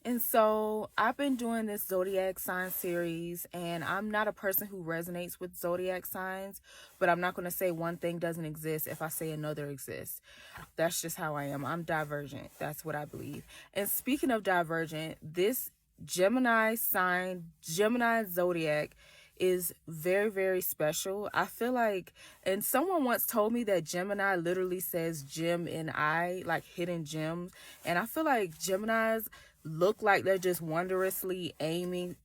And so I've been doing this Zodiac sign series, and I'm not a person who resonates with Zodiac signs, but I'm not going to say one thing doesn't exist if I say another exists. That's just how I am. I'm divergent. That's what I believe. And speaking of divergent, this Gemini sign, Gemini Zodiac, is very, very special. I feel like, and someone once told me that Gemini literally says gem in I, like hidden gems. And I feel like Geminis look like they're just wondrously aiming,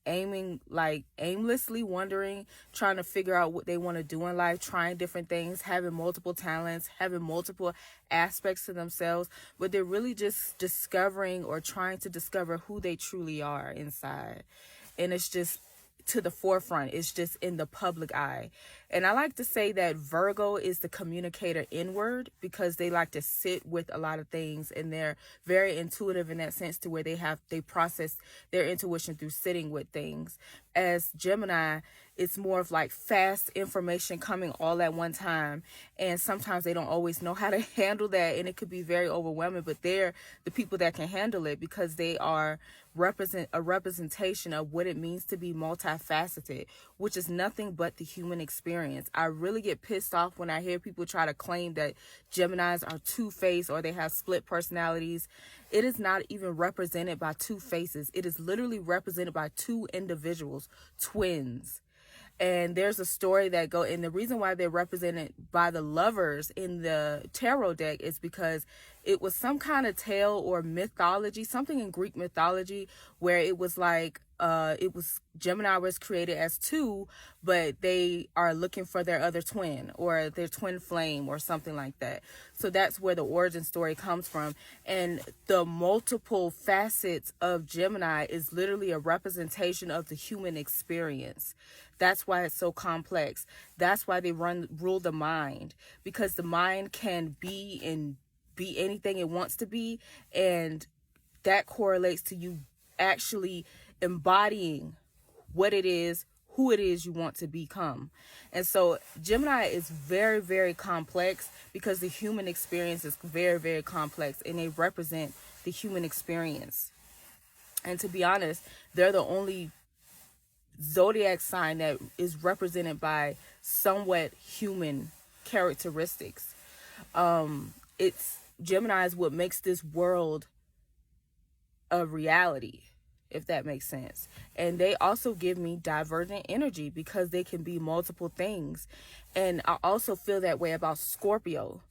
like aimlessly wondering, trying to figure out what they want to do in life, trying different things, having multiple talents, having multiple aspects to themselves, but they're really just discovering or trying to discover who they truly are inside. And it's just to the forefront. It's just in the public eye. And I like to say that Virgo is the communicator inward, because they like to sit with a lot of things, and they're very intuitive in that sense, to where they process their intuition through sitting with things. As Gemini, it's more of like fast information coming all at one time, and sometimes they don't always know how to handle that, and it could be very overwhelming, but they're the people that can handle it, because they are a representation of what it means to be multifaceted, which is nothing but the human experience. I really get pissed off when I hear people try to claim that Geminis are two-faced or they have split personalities. It is not even represented by two faces. It is literally represented by two individuals, twins. And there's a story and the reason why they're represented by the lovers in the tarot deck is because it was some kind of tale or mythology, something in Greek mythology, where it was like, Gemini was created as two, but they are looking for their other twin or their twin flame or something like that. So that's where the origin story comes from. And the multiple facets of Gemini is literally a representation of the human experience. That's why it's so complex. That's why they rule the mind, because the mind can be anything it wants to be, and that correlates to you actually embodying what it is, who it is you want to become. And so Gemini is very, very complex, because the human experience is very, very complex, and they represent the human experience. And to be honest, they're the only zodiac sign that is represented by somewhat human characteristics. It's Gemini is what makes this world a reality, if that makes sense. And they also give me divergent energy, because they can be multiple things. And I also feel that way about Scorpio,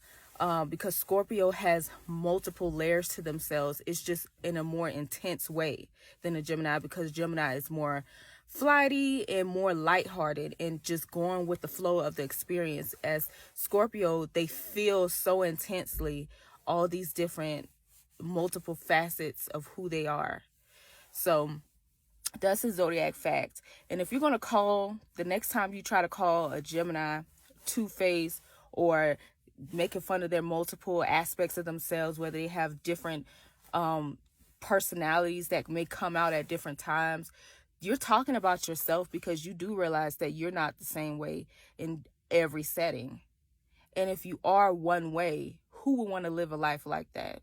because Scorpio has multiple layers to themselves. It's just in a more intense way than a Gemini, because Gemini is more flighty and more lighthearted and just going with the flow of the experience. As Scorpio, they feel so intensely all these different multiple facets of who they are. So that's a zodiac fact. And if you're going to call, the next time you try to call a Gemini two-faced or making fun of their multiple aspects of themselves, whether they have different personalities that may come out at different times, you're talking about yourself, because you do realize that you're not the same way in every setting. And if you are one way, who would want to live a life like that?